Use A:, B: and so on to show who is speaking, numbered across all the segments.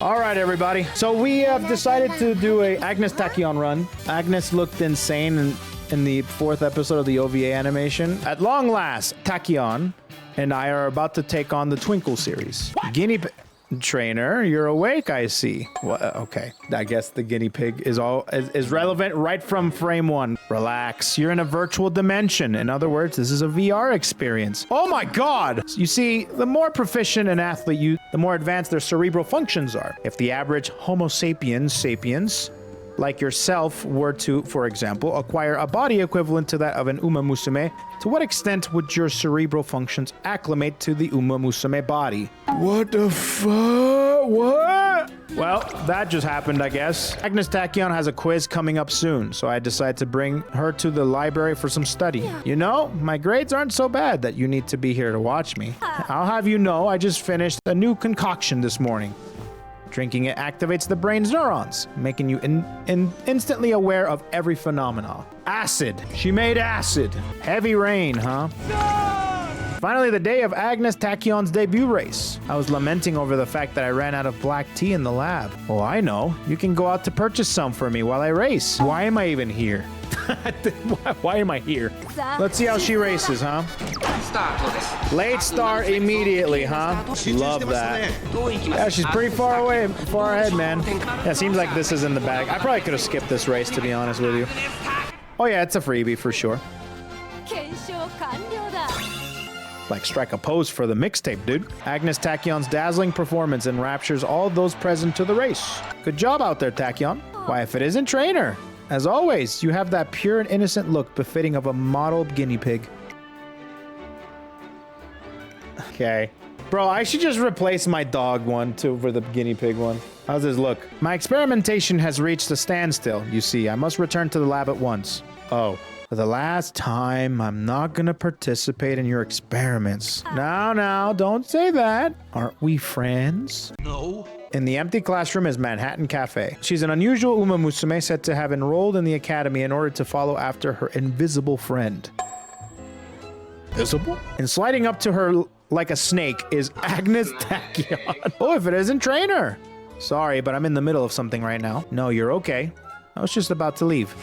A: All right, everybody. So we have decided to do a Agnes Tachyon run. Agnes looked insane in the 4th episode of the OVA animation. At long last, Tachyon and I are about to take on the Twinkle series. Guinea trainer, you're awake, I see. Well, okay, I guess the guinea pig is relevant right from frame 1. Relax, you're in a virtual dimension. In other words, this is a VR experience. Oh my god! You see, the more proficient an athlete, the more advanced their cerebral functions are. If the average Homo sapiens, like yourself, were to, for example, acquire a body equivalent to that of an Uma Musume, to what extent would your cerebral functions acclimate to the Uma Musume body? What the fuck? What? Well, that just happened, I guess. Agnes Tachyon has a quiz coming up soon, so I decided to bring her to the library for some study. You know, my grades aren't so bad that you need to be here to watch me. I'll have you know, I just finished a new concoction this morning. Drinking it activates the brain's neurons, making you instantly aware of every phenomena. Acid. She made acid. Heavy rain, huh? No! Finally, the day of Agnes Tachyon's debut race. I was lamenting over the fact that I ran out of black tea in the lab. Oh, I know. You can go out to purchase some for me while I race. Why am I even here? Why am I here? Let's see how she races, huh? Late start immediately, huh? Love that. Yeah, she's pretty far away, far ahead, man. Yeah, seems like this is in the bag. I probably could have skipped this race, to be honest with you. Oh yeah, it's a freebie for sure. Like strike a pose for the mixtape, dude. Agnes Tachyon's dazzling performance enraptures all those present to the race. Good job out there, Tachyon. Why, if it isn't Trainer. As always, you have that pure and innocent look befitting of a model guinea pig. Okay. Bro, I should just replace my dog one for the guinea pig one. How's this look? My experimentation has reached a standstill. You see, I must return to the lab at once. Oh. For the last time, I'm not gonna participate in your experiments. Now, don't say that. Aren't we friends? No. In the empty classroom is Manhattan Cafe. She's an unusual Uma Musume said to have enrolled in the academy in order to follow after her invisible friend. Visible? And sliding up to her like a snake is Agnes Tachyon. Oh, if it isn't Trainer. Sorry, but I'm in the middle of something right now. No, you're okay. I was just about to leave.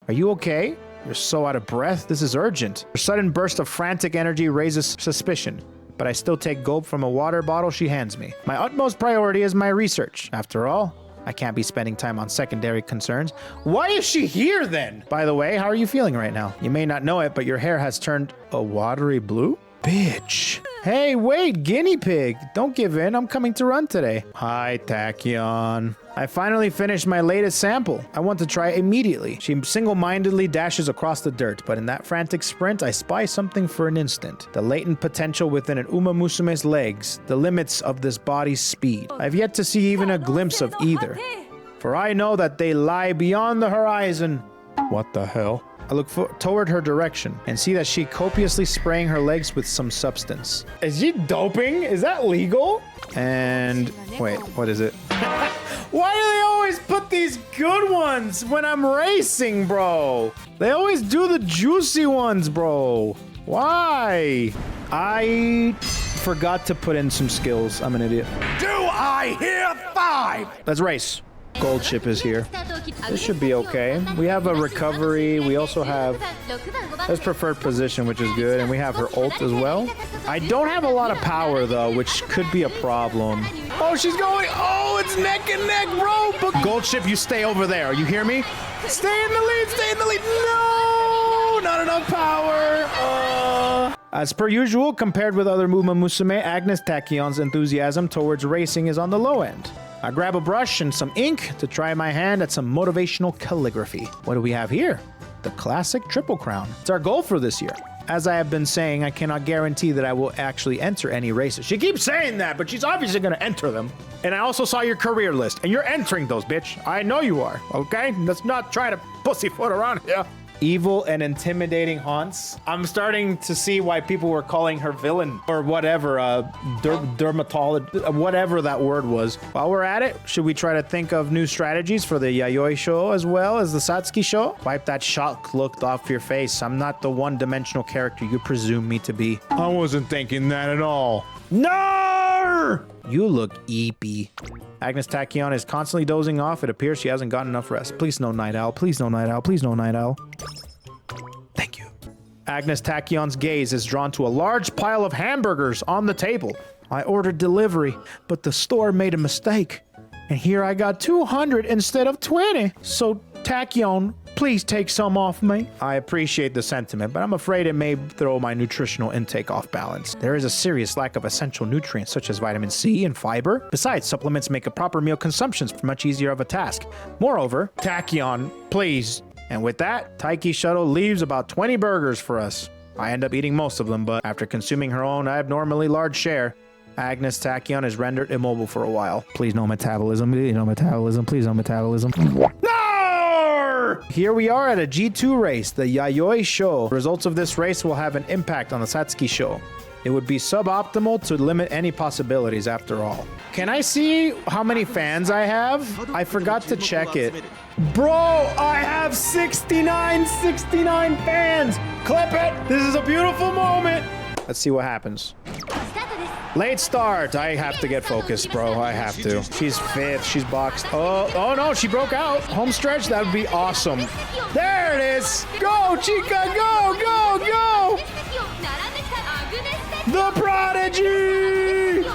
A: Are you okay? You're so out of breath. This is urgent. Her sudden burst of frantic energy raises suspicion, but I still take gulp from a water bottle she hands me. My utmost priority is my research. After all, I can't be spending time on secondary concerns. Why is she here then? By the way, how are you feeling right now? You may not know it, but your hair has turned a watery blue? Bitch. Hey, wait, guinea pig. Don't give in. I'm coming to run today. Hi, Tachyon. I finally finished my latest sample. I want to try immediately. She single-mindedly dashes across the dirt, but in that frantic sprint, I spy something for an instant. The latent potential within an Uma Musume's legs, the limits of this body's speed. I've yet to see even a glimpse of either. For I know that they lie beyond the horizon. What the hell? I look toward her direction and see that she copiously spraying her legs with some substance. Is she doping? Is that legal? And wait, what is it? Why do they always put these good ones when I'm racing, bro? They always do the juicy ones, bro. Why? I forgot to put in some skills. I'm an idiot. Do I hear 5? Let's race. Gold ship is here. This should be okay. We have a recovery. We also have his preferred position, which is good. And we have her ult as well. I don't have a lot of power, though, which could be a problem. Oh, she's going. Oh, it's neck and neck, bro. But Gold ship, you stay over there. You hear me? Stay in the lead. Stay in the lead. No, not enough power. As per usual, compared with other Uma Musume, Agnes Tachyon's enthusiasm towards racing is on the low end. I grab a brush and some ink to try my hand at some motivational calligraphy. What do we have here? The classic Triple Crown. It's our goal for this year. As I have been saying, I cannot guarantee that I will actually enter any races. She keeps saying that, but she's obviously going to enter them. And I also saw your career list, and you're entering those, bitch. I know you are, okay? Let's not try to pussyfoot around here. Evil and intimidating haunts. I'm starting to see why people were calling her villain or whatever, dermatologist, whatever that word was. While we're at it, should we try to think of new strategies for the Yayoi show as well as the Satsuki show? Wipe that shock look off your face. I'm not the one-dimensional character you presume me to be. I wasn't thinking that at all. No! You look eepy. Agnes Tachyon is constantly dozing off. It appears she hasn't gotten enough rest. Please no night owl. Please no night owl. Please no night owl. Thank you. Agnes Tachyon's gaze is drawn to a large pile of hamburgers on the table. I ordered delivery, but the store made a mistake. And here I got 200 instead of 20. So Tachyon, please take some off me. I appreciate the sentiment, but I'm afraid it may throw my nutritional intake off balance. There is a serious lack of essential nutrients such as vitamin C and fiber. Besides, supplements make a proper meal consumption much easier of a task. Moreover, Tachyon, please. And with that, Taiki Shuttle leaves about 20 burgers for us. I end up eating most of them, but after consuming her own abnormally large share, Agnes Tachyon is rendered immobile for a while. Please no metabolism, please no metabolism, please no metabolism. No! Here we are at a G2 race, the Yayoi Sho. The results of this race will have an impact on the Satsuki Sho. It would be suboptimal to limit any possibilities after all. Can I see how many fans I have? I forgot to check it. Bro, I have 69 fans! Clip it! This is a beautiful moment! Let's see what happens. Late start. I have to get focused, bro. I have to. She's fifth. She's boxed. Oh no, she broke out. Home stretch. That would be awesome. There it is. Go, Chica. Go, go, go. The prodigy.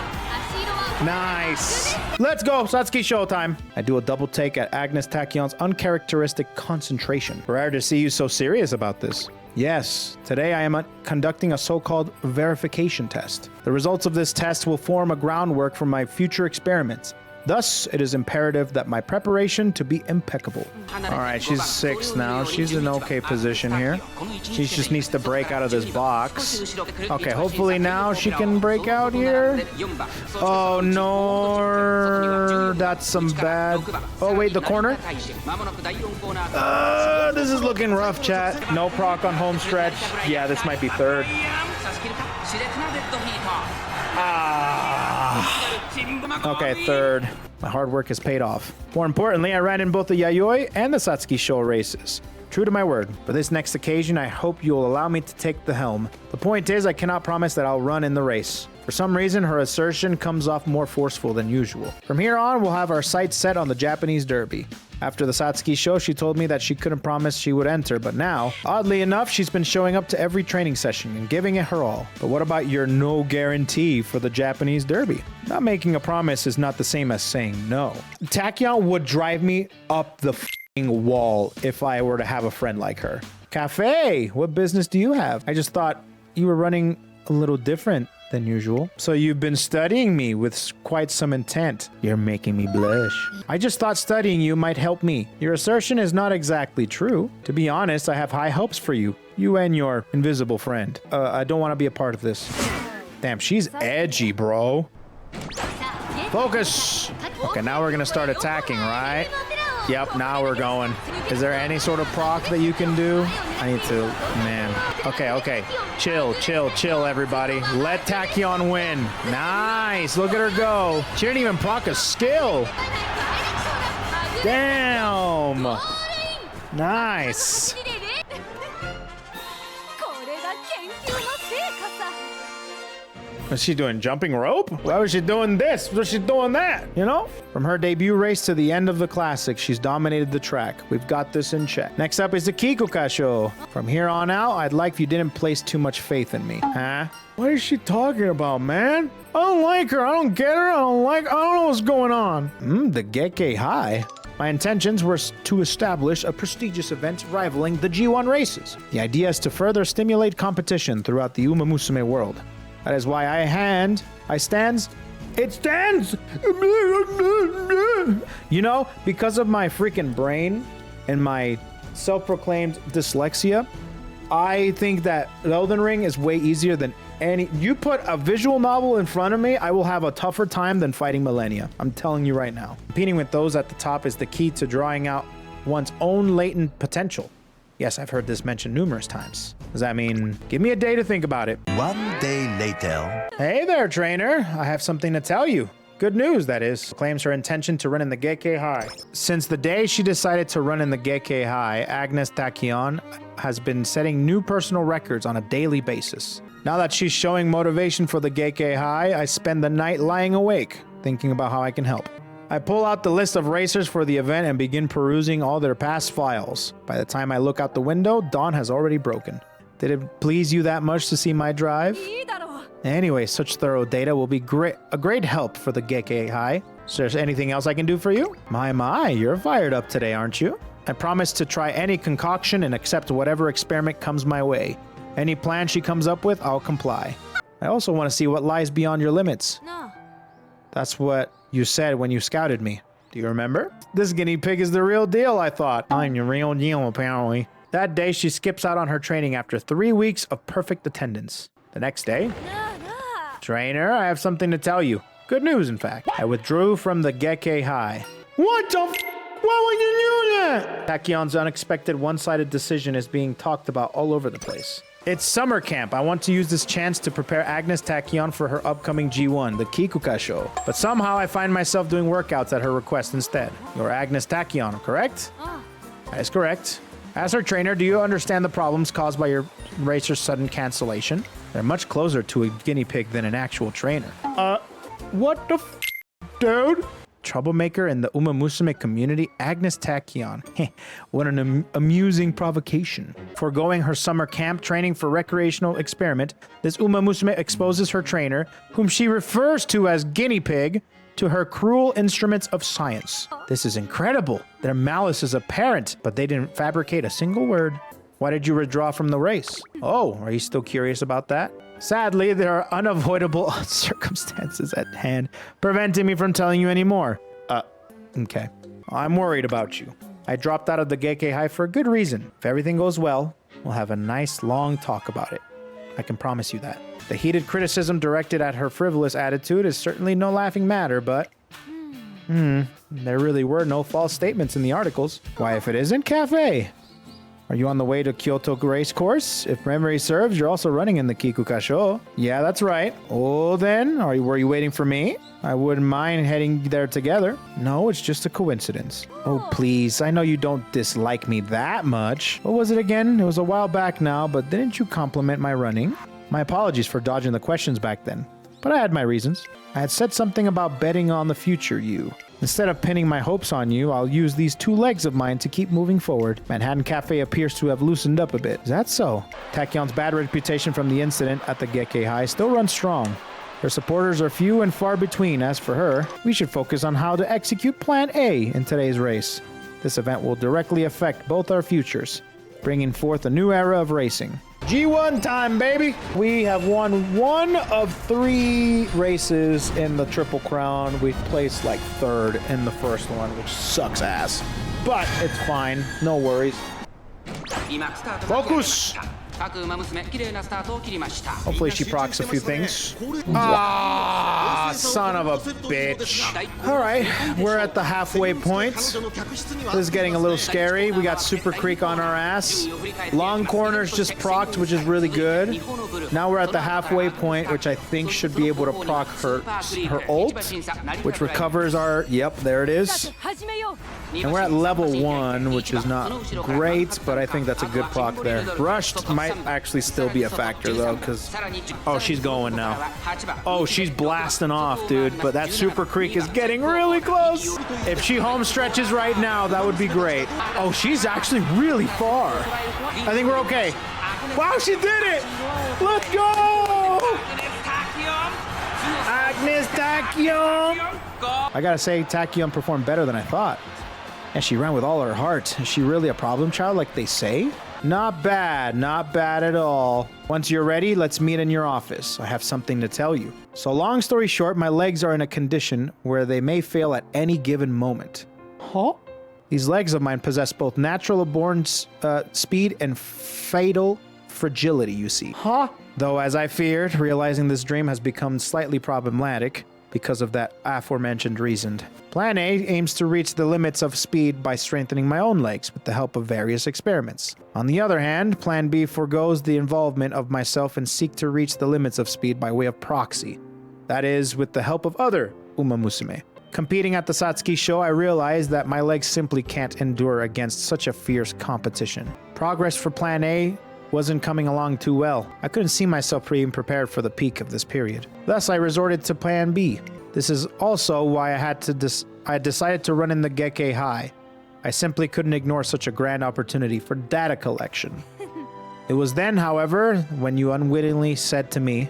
A: Nice. Let's go. Satsuki showtime. I do a double take at Agnes Tachyon's uncharacteristic concentration. Rare to see you so serious about this. Yes, today I am conducting a so-called verification test. The results of this test will form a groundwork for my future experiments. Thus, it is imperative that my preparation to be impeccable. All right, she's 6 now. She's in okay position here. She just needs to break out of this box. Okay, hopefully now she can break out here. Oh, no. That's some bad... Oh, wait, the corner? This is looking rough, chat. No proc on home stretch. Yeah, this might be third. Okay, third. My hard work has paid off. More importantly, I ran in both the Yayoi and the Satsuki Sho races. True to my word. For this next occasion, I hope you'll allow me to take the helm. The point is, I cannot promise that I'll run in the race. For some reason, her assertion comes off more forceful than usual. From here on, we'll have our sights set on the Japanese Derby. After the Satsuki Sho, she told me that she couldn't promise she would enter, but now, oddly enough, she's been showing up to every training session and giving it her all. But what about your no guarantee for the Japanese Derby? Not making a promise is not the same as saying no. Tachyon would drive me up the f***ing wall if I were to have a friend like her. Cafe, what business do you have? I just thought you were running a little different than usual. So you've been studying me with quite some intent. You're making me blush. I just thought studying you might help me. Your assertion is not exactly true. To be honest, I have high hopes for you. You and your invisible friend. I don't want to be a part of this. Damn, she's edgy, bro. Focus. Okay, now we're gonna start attacking, right? Yep, now we're going. Is there any sort of proc that you can do? I need to, man. Okay. Chill, everybody. Let Tachyon win. Nice, look at her go. She didn't even proc a skill. Damn. Nice. What's she doing? Jumping rope? Why was she doing this? Was she doing that? You know? From her debut race to the end of the classic, she's dominated the track. We've got this in check. Next up is the Kikuka Sho. From here on out, I'd like if you didn't place too much faith in me. Huh? What is she talking about, man? I don't like her. I don't get her. I don't know what's going on. The Gekkei Hai. My intentions were to establish a prestigious event rivaling the G1 races. The idea is to further stimulate competition throughout the Uma Musume world. That is why it stands. You know, because of my freaking brain and my self-proclaimed dyslexia, I think that Elden Ring is way easier than any. You put a visual novel in front of me, I will have a tougher time than fighting Millennia. I'm telling you right now. Competing with those at the top is the key to drawing out one's own latent potential. Yes, I've heard this mentioned numerous times. Does that mean, give me a day to think about it?
B: One day later.
A: Hey there, trainer. I have something to tell you. Good news, that is. Claims her intention to run in the Gekkei Hai. Since the day she decided to run in the Gekkei Hai, Agnes Tachyon has been setting new personal records on a daily basis. Now that she's showing motivation for the Gekkei Hai, I spend the night lying awake, thinking about how I can help. I pull out the list of racers for the event and begin perusing all their past files. By the time I look out the window, dawn has already broken. Did it please you that much to see my drive? Anyway, such thorough data will be a great help for the Gekkei Hai. Is there anything else I can do for you? My, you're fired up today, aren't you? I promise to try any concoction and accept whatever experiment comes my way. Any plan she comes up with, I'll comply. I also want to see what lies beyond your limits.
C: No.
A: That's what you said when you scouted me. Do you remember? This guinea pig is the real deal, I thought. I'm the real deal, apparently. That day, she skips out on her training after 3 weeks of perfect attendance. The next day, trainer, I have something to tell you. Good news, in fact. I withdrew from the Gekkei Hai. What the f? Why would you do that? Takyon's unexpected one-sided decision is being talked about all over the place. It's summer camp. I want to use this chance to prepare Agnes Tachyon for her upcoming G1, the Kikuka Sho. But somehow I find myself doing workouts at her request instead. You're Agnes Tachyon, correct? That is correct. As her trainer, do you understand the problems caused by your racer's sudden cancellation? They're much closer to a guinea pig than an actual trainer. What the f, dude? Troublemaker in the Uma Musume community, Agnes Tachyon. What an amusing provocation. Foregoing her summer camp training for recreational experiment, this Uma Musume exposes her trainer, whom she refers to as guinea pig, to her cruel instruments of science. This is incredible. Their malice is apparent, but they didn't fabricate a single word. Why did you withdraw from the race? Oh, are you still curious about that? Sadly, there are unavoidable circumstances at hand, preventing me from telling you any more. Okay. I'm worried about you. I dropped out of the Gekkei Hai for a good reason. If everything goes well, we'll have a nice long talk about it. I can promise you that. The heated criticism directed at her frivolous attitude is certainly no laughing matter, but... there really were no false statements in the articles. Why, if it isn't Cafe? Are you on the way to Kyoto race course? If memory serves, you're also running in the Kikuka Sho. Yeah, that's right. Oh, then, were you waiting for me? I wouldn't mind heading there together. No, it's just a coincidence. Oh, please. I know you don't dislike me that much. What was it again? It was a while back now, but didn't you compliment my running? My apologies for dodging the questions back then, but I had my reasons. I had said something about betting on the future you. Instead of pinning my hopes on you, I'll use these 2 legs of mine to keep moving forward. Manhattan Cafe appears to have loosened up a bit. Is that so? Takyon's bad reputation from the incident at the Gekkei Hai still runs strong. Her supporters are few and far between. As for her, we should focus on how to execute Plan A in today's race. This event will directly affect both our futures, bringing forth a new era of racing. G1 time, baby! We have won 1 of 3 races in the Triple Crown. We placed like 3rd in the first one, which sucks ass. But it's fine. No worries. Focus! Hopefully she procs a few things. Ah, son of a bitch. Alright, we're at the halfway point. This is getting a little scary. We got Super Creek on our ass. Long corners just procced, which is really good. Now we're at the halfway point, which I think should be able to proc her ult, which recovers our... Yep, there it is. And we're at level 1, which is not great, but I think that's a good proc there. Rushed might actually still be a factor, though, because... Oh, she's going now. Oh, she's blasting off, dude. But that Super Creek is getting really close. If she home stretches right now, that would be great. Oh, she's actually really far. I think we're okay. Wow, she did it! Let's go! Agnes Tachyon! I gotta say, Tachyon performed better than I thought. And she ran with all her heart. Is she really a problem child like they say? Not bad at all. Once you're ready, let's meet in your office. I have something to tell you. So long story short, my legs are in a condition where they may fail at any given moment. Huh? These legs of mine possess both natural born speed and fatal fragility, you see. Huh? Though, as I feared, realizing this dream has become slightly problematic because of that aforementioned reason. Plan A aims to reach the limits of speed by strengthening my own legs with the help of various experiments. On the other hand, Plan B forgoes the involvement of myself and seek to reach the limits of speed by way of proxy. That is, with the help of other Uma Musume. Competing at the Satsuki show, I realized that my legs simply can't endure against such a fierce competition. Progress for Plan A wasn't coming along too well. I couldn't see myself being prepared for the peak of this period. Thus, I resorted to Plan B. This is also why I decided to run in the Gekkei Hai. I simply couldn't ignore such a grand opportunity for data collection. It was then, however, when you unwittingly said to me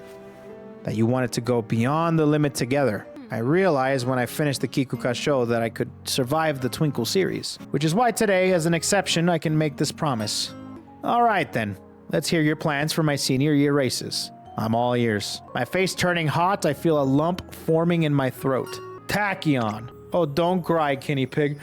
A: that you wanted to go beyond the limit together. I realized when I finished the Kikuka Sho that I could survive the Twinkle series, which is why today, as an exception, I can make this promise. All right then, let's hear your plans for my senior year races. I'm all ears. My face turning hot, I feel a lump forming in my throat. Tachyon. Oh, don't cry, guinea pig.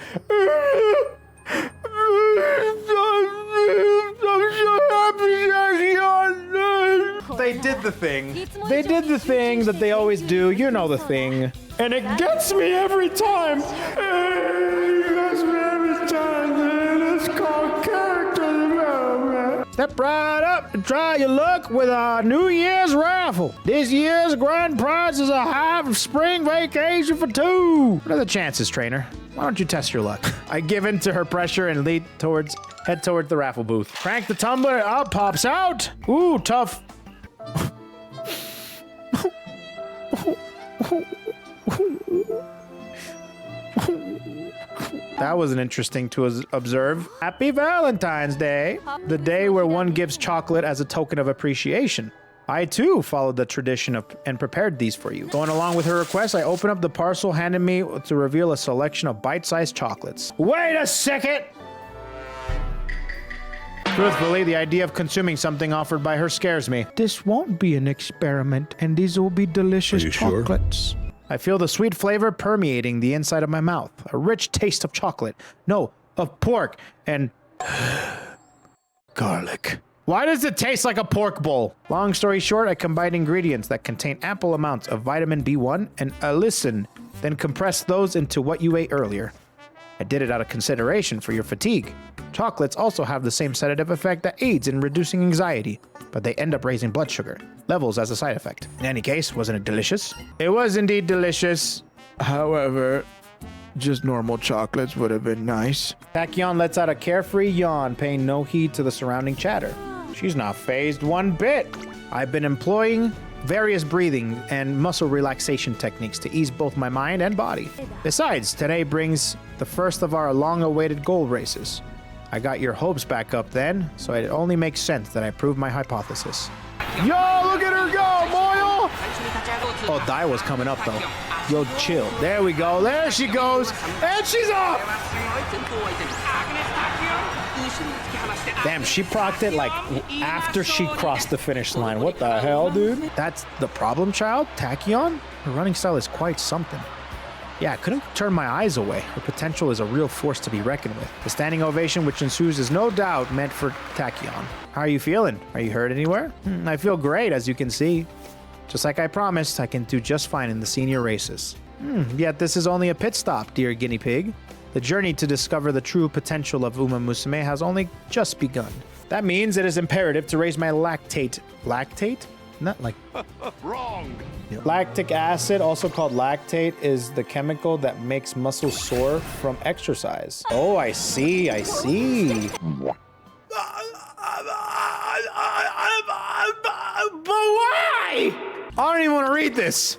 A: They did the thing. They did the thing that they always do. You know the thing. And it gets me every time. It gets me every time, man. It's called character development. Step right up and try your luck with our New Year's raffle. This year's grand prize is a half of spring vacation for 2. What are the chances, trainer? Why don't you test your luck? I give in to her pressure and head towards the raffle booth. Crank the tumbler, out pops out. Ooh, tough. That was interesting to observe. Happy Valentine's Day, the day where one gives chocolate as a token of appreciation. I too followed the tradition and prepared these for you. Going along with her request, I opened up the parcel handed me to reveal a selection of bite-sized chocolates. Wait a second! Truthfully, the idea of consuming something offered by her scares me. This won't be an experiment, and these will be delicious chocolates. Sure? I feel the sweet flavor permeating the inside of my mouth. A rich taste of chocolate. No, of pork and garlic. Why does it taste like a pork bowl? Long story short, I combined ingredients that contain ample amounts of vitamin B1 and allicin, then compressed those into what you ate earlier. I did it out of consideration for your fatigue. Chocolates also have the same sedative effect that aids in reducing anxiety, but they end up raising blood sugar levels as a side effect. In any case, wasn't it delicious? It was indeed delicious. However, just normal chocolates would have been nice. Tachyon lets out a carefree yawn, paying no heed to the surrounding chatter. She's not fazed one bit. I've been employing various breathing and muscle relaxation techniques to ease both my mind and body. Besides, today brings the first of our long-awaited goal races. I got your hopes back up then, so it only makes sense that I prove my hypothesis. Yo, look at her go, Moyle! Oh, Dai was coming up though. Yo, chill. There we go. There she goes. And she's off! Damn, she procced it like after she crossed the finish line. What the hell, dude? That's the problem child? Tachyon? Her running style is quite something. Yeah, I couldn't turn my eyes away. Her potential is a real force to be reckoned with. The standing ovation which ensues is no doubt meant for Tachyon. How are you feeling? Are you hurt anywhere? I feel great, as you can see. Just like I promised, I can do just fine in the senior races. Yet this is only a pit stop, dear guinea pig. The journey to discover the true potential of Uma Musume has only just begun. That means it is imperative to raise my lactate. Lactate? Not like... Wrong! Lactic acid, also called lactate, is the chemical that makes muscles sore from exercise. Oh, I see, I see. But why? I don't even want to read this.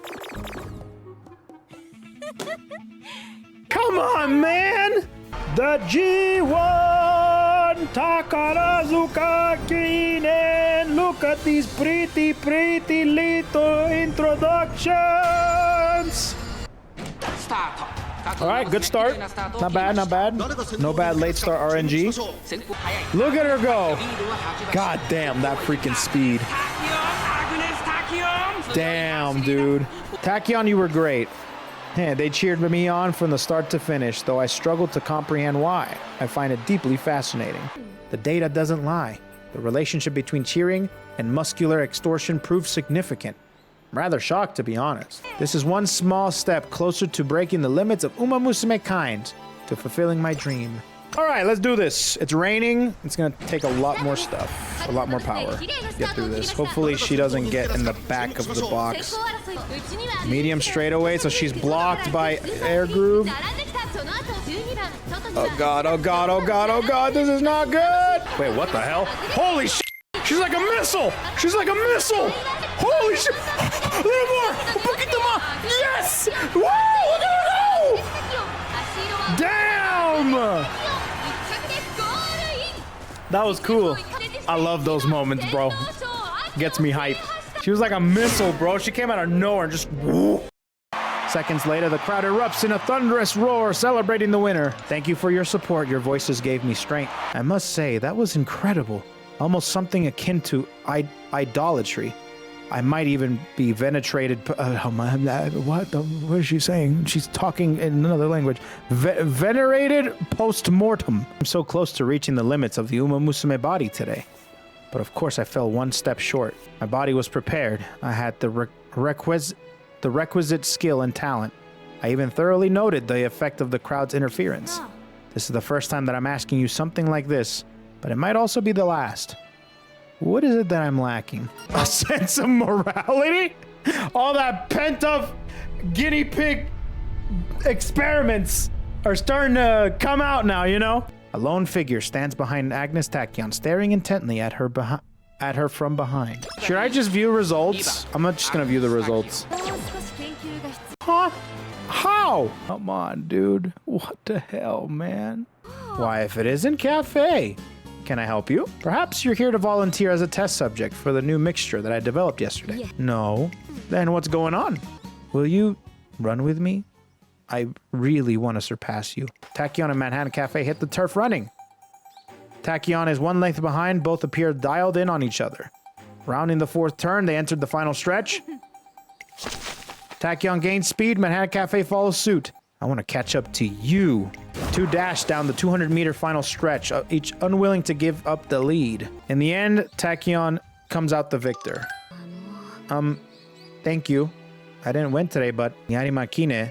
A: Come on, man! The G1 Takarazuka Kinen. Look at these pretty little introductions. All right, good start. Not bad, not bad. No bad late start RNG. Look at her go. God damn, that freaking speed. Damn, dude. Tachyon, you were great. Yeah, they cheered me on from the start to finish, though I struggled to comprehend why. I find it deeply fascinating. The data doesn't lie. The relationship between cheering and muscular extortion proves significant. I'm rather shocked, to be honest. This is one small step closer to breaking the limits of Uma Musume kind, to fulfilling my dream. All right, let's do this. It's raining. It's gonna take a lot more stuff, a lot more power to get through this. Hopefully she doesn't get in the back of the box. Medium straightaway, so she's blocked by air groove. Oh god, oh god, oh god, oh god, this is not good! Wait, what the hell? Holy shit! She's like a missile! She's like a missile! Holy shit! A little more! Un poquito más! Yes! Woo! Look at her go! Damn! That was cool. I love those moments, bro. Gets me hype. She was like a missile, bro. She came out of nowhere and just woo. Seconds later, the crowd erupts in a thunderous roar, celebrating the winner. Thank you for your support. Your voices gave me strength. I must say, that was incredible. Almost something akin to idolatry. I might even be venerated. What is she saying? She's talking in another language. Venerated post-mortem. I'm so close to reaching the limits of the Uma Musume body today. But of course, I fell one step short. My body was prepared. I had the requisite skill and talent. I even thoroughly noted the effect of the crowd's interference. This is the first time that I'm asking you something like this, but it might also be the last. What is it that I'm lacking? A sense of morality? All that pent-up guinea pig experiments are starting to come out now, you know? A lone figure stands behind Agnes Tachyon, staring intently at her from behind. Should I just view results? I'm not just gonna view the results. Huh? How? Come on, dude. What the hell, man? Why, if it isn't Cafe. Can I help you? Perhaps you're here to volunteer as a test subject for the new mixture that I developed yesterday. Yeah. No. Then what's going on? Will you run with me? I really want to surpass you. Tachyon and Manhattan Cafe hit the turf running. Tachyon is one length behind. Both appear dialed in on each other. Rounding the fourth turn, they entered the final stretch. Tachyon gains speed. Manhattan Cafe follows suit. I want to catch up to you. Two dash down the 200-meter final stretch, each unwilling to give up the lead. In the end, Tachyon comes out the victor. Thank you. I didn't win today, but Arima Kinen,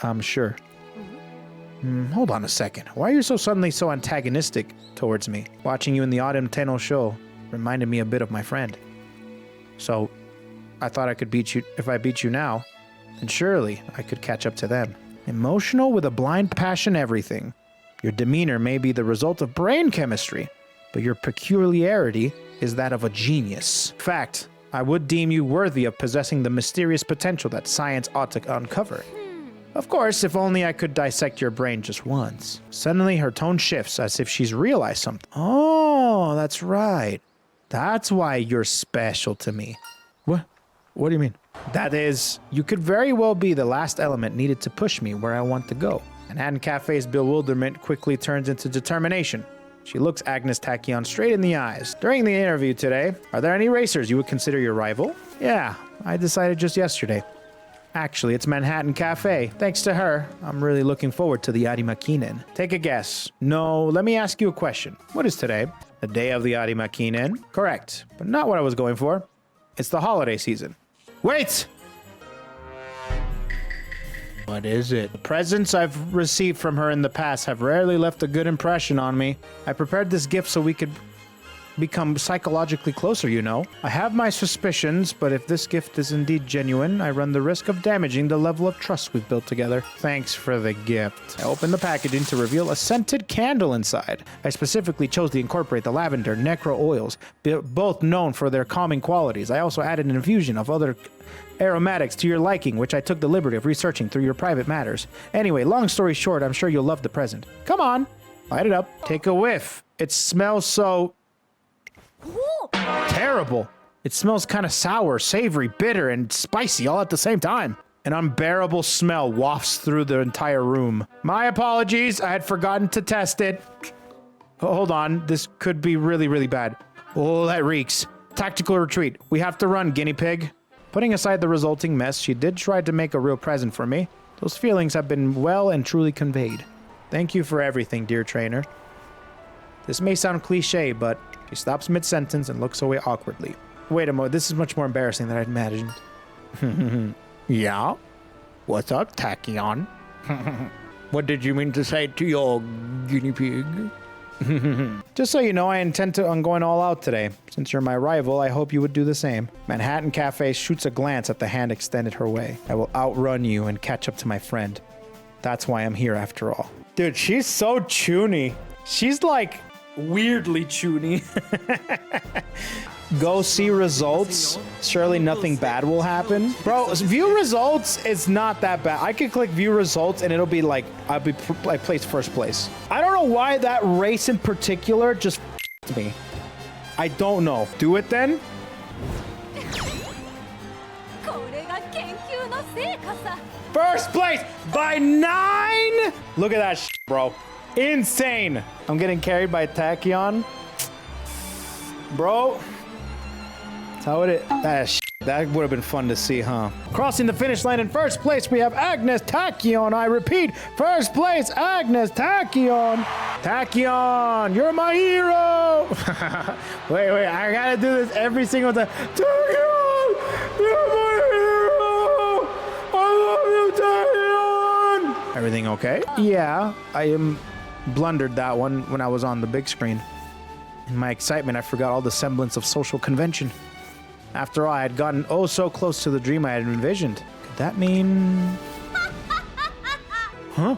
A: I'm sure. Hold on a second. Why are you suddenly so antagonistic towards me? Watching you in the autumn Tenno Sho reminded me a bit of my friend. So, I thought I could beat you. If I beat you now, then surely I could catch up to them. Emotional with a blind passion everything. Your demeanor may be the result of brain chemistry, but your peculiarity is that of a genius. Fact, I would deem you worthy of possessing the mysterious potential that science ought to uncover. Of course, if only I could dissect your brain just once. Suddenly, her tone shifts as if she's realized something. Oh, that's right. That's why you're special to me. What? What do you mean? That is, you could very well be the last element needed to push me where I want to go. Manhattan Cafe's bewilderment quickly turns into determination. She looks Agnes Tachyon straight in the eyes. During the interview today, are there any racers you would consider your rival? Yeah, I decided just yesterday. Actually, it's Manhattan Cafe. Thanks to her, I'm really looking forward to the Arima Kinen. Take a guess. No, let me ask you a question. What is today? The day of the Arima Kinen? Correct, but not what I was going for. It's the holiday season. Wait! What is it? The presents I've received from her in the past have rarely left a good impression on me. I prepared this gift so we could become psychologically closer, you know. I have my suspicions, but if this gift is indeed genuine, I run the risk of damaging the level of trust we've built together. Thanks for the gift. I opened the packaging to reveal a scented candle inside. I specifically chose to incorporate the lavender necro oils, both known for their calming qualities. I also added an infusion of other aromatics to your liking, which I took the liberty of researching through your private matters. Anyway, long story short, I'm sure you'll love the present. Come on, light it up. Take a whiff. It smells so terrible. It smells kind of sour, savory, bitter, and spicy all at the same time. An unbearable smell wafts through the entire room. My apologies, I had forgotten to test it. Hold on, this could be really, really bad. Oh, that reeks. Tactical retreat. We have to run, guinea pig. Putting aside the resulting mess, she did try to make a real present for me. Those feelings have been well and truly conveyed. Thank you for everything, dear trainer. This may sound cliche, but she stops mid-sentence and looks away awkwardly. Wait a moment, this is much more embarrassing than I'd imagined. Yeah? What's up, Tachyon? What did you mean to say to your guinea pig? Just so you know, I intend on going all out today. Since you're my rival, I hope you would do the same. Manhattan Cafe shoots a glance at the hand extended her way. I will outrun you and catch up to my friend. That's why I'm here after all. Dude, she's so chuny. She's like weirdly chuny. Go see results. Surely nothing bad will happen. Bro, view results is not that bad. I could click view results and it'll be like, I placed first place. I don't know why that race in particular just f***ed me. I don't know. Do it then. First place by 9. Look at that shit, bro. Insane. I'm getting carried by Tachyon. Bro. That's how it is. That would have been fun to see, huh? Crossing the finish line in first place, we have Agnes Tachyon. I repeat, first place, Agnes Tachyon. Tachyon, you're my hero. Wait, I gotta do this every single time. Tachyon, you're my hero. I love you, Tachyon. Everything okay? Yeah, I blundered that one when I was on the big screen. In my excitement, I forgot all the semblance of social convention. After all, I had gotten oh so close to the dream I had envisioned. Could that mean... Huh?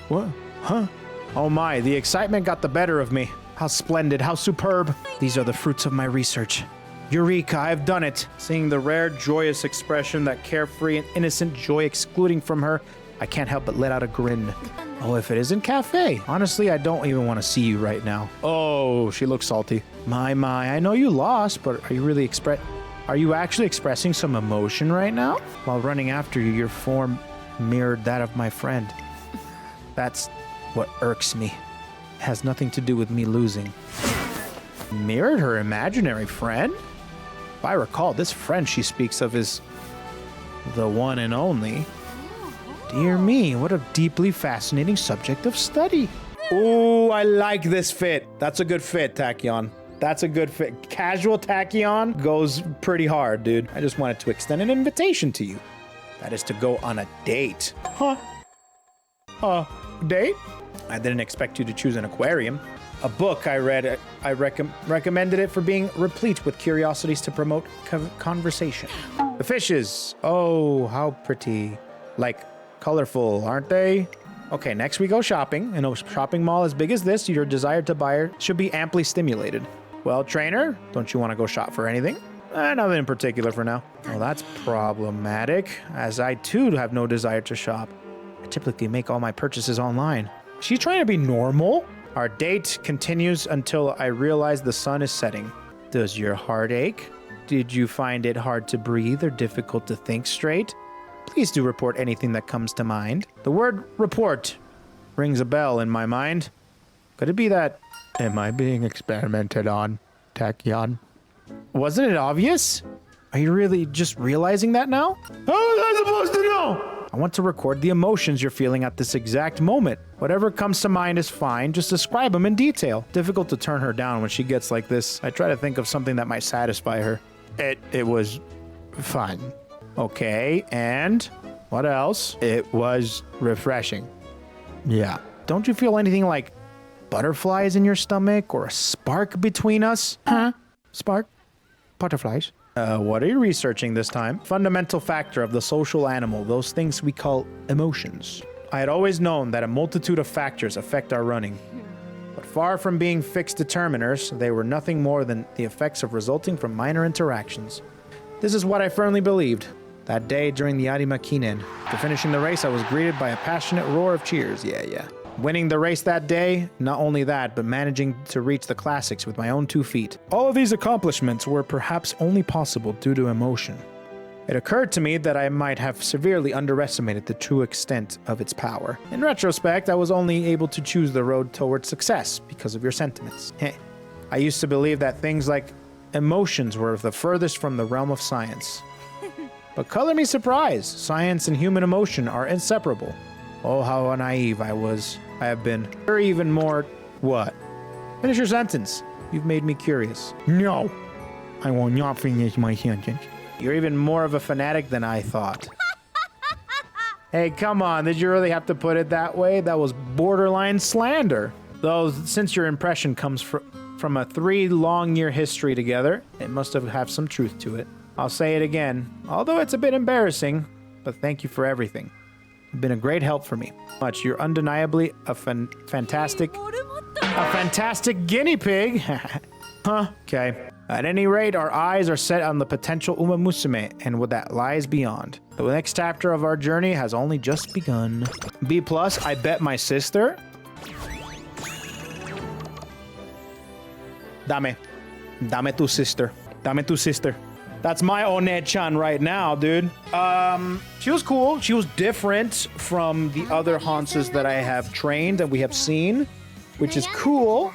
A: What? Huh? Oh my, the excitement got the better of me. How splendid, how superb. These are the fruits of my research. Eureka, I've done it. Seeing the rare, joyous expression, that carefree and innocent joy exuding from her, I can't help but let out a grin. Oh, if it isn't Cafe. Honestly, I don't even want to see you right now. Oh, she looks salty. My, I know you lost, but are you actually expressing some emotion right now? While running after you, your form mirrored that of my friend. That's what irks me. It has nothing to do with me losing. Mirrored her imaginary friend? If I recall, this friend she speaks of is the one and only. Dear me, what a deeply fascinating subject of study. Ooh, I like this fit. That's a good fit, Tachyon. That's a good fit. Casual Tachyon goes pretty hard, dude. I just wanted to extend an invitation to you. That is to go on a date. Huh? Date? I didn't expect you to choose an aquarium. A book I read, I recommended it for being replete with curiosities to promote conversation. The fishes. Oh, how pretty. Like, colorful, aren't they? Okay, next we go shopping. In a shopping mall as big as this, your desire to buy should be amply stimulated. Well, trainer, don't you want to go shop for anything? Nothing in particular for now. Well, that's problematic, as I too have no desire to shop. I typically make all my purchases online. She's trying to be normal. Our date continues until I realize the sun is setting. Does your heart ache? Did you find it hard to breathe or difficult to think straight? Please do report anything that comes to mind. The word report rings a bell in my mind. Could it be that... Am I being experimented on, Tachyon? Wasn't it obvious? Are you really just realizing that now? How was I supposed to know? I want to record the emotions you're feeling at this exact moment. Whatever comes to mind is fine, just describe them in detail. Difficult to turn her down when she gets like this. I try to think of something that might satisfy her. It was fun. Okay, and what else? It was refreshing. Yeah. Don't you feel anything like butterflies in your stomach or a spark between us? Huh? Spark? Butterflies? What are you researching this time? Fundamental factor of the social animal, those things we call emotions. I had always known that a multitude of factors affect our running. But far from being fixed determiners, they were nothing more than the effects of resulting from minor interactions. This is what I firmly believed. That day during the Arima Kinen, after finishing the race, I was greeted by a passionate roar of cheers. Yeah. Winning the race that day, not only that, but managing to reach the classics with my own 2 feet. All of these accomplishments were perhaps only possible due to emotion. It occurred to me that I might have severely underestimated the true extent of its power. In retrospect, I was only able to choose the road towards success because of your sentiments. I used to believe that things like emotions were the furthest from the realm of science. But color me surprised, science and human emotion are inseparable. Oh, how naive I was. I have been. Or even more... What? Finish your sentence. You've made me curious. No, I will not finish my sentence. You're even more of a fanatic than I thought. Hey, come on. Did you really have to put it that way? That was borderline slander. Though, since your impression comes from a 3-long-year history together, it must have some truth to it. I'll say it again, although it's a bit embarrassing, but thank you for everything. You've been a great help for me. You're undeniably a fantastic guinea pig. Huh? Okay. At any rate, our eyes are set on the potential Uma Musume and what that lies beyond. The next chapter of our journey has only just begun. B+, I bet my sister. Dame tu sister. Dame tu sister. That's my One-chan right now, dude. She was cool. She was different from the other Hanses that I have trained and we have seen, which is cool.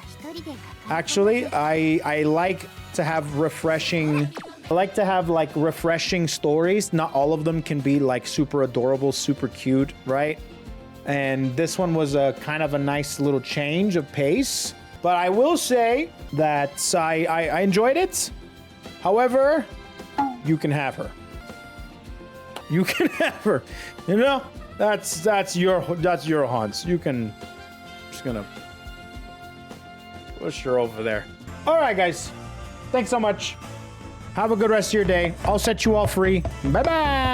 A: Actually, I like to have refreshing... I like to have, like, refreshing stories. Not all of them can be, like, super adorable, super cute, right? And this one was a kind of a nice little change of pace. But I will say that I enjoyed it. However, you can have her. You can have her. You know, that's your Hans. You can. Just gonna push her over there. All right, guys. Thanks so much. Have a good rest of your day. I'll set you all free. Bye bye.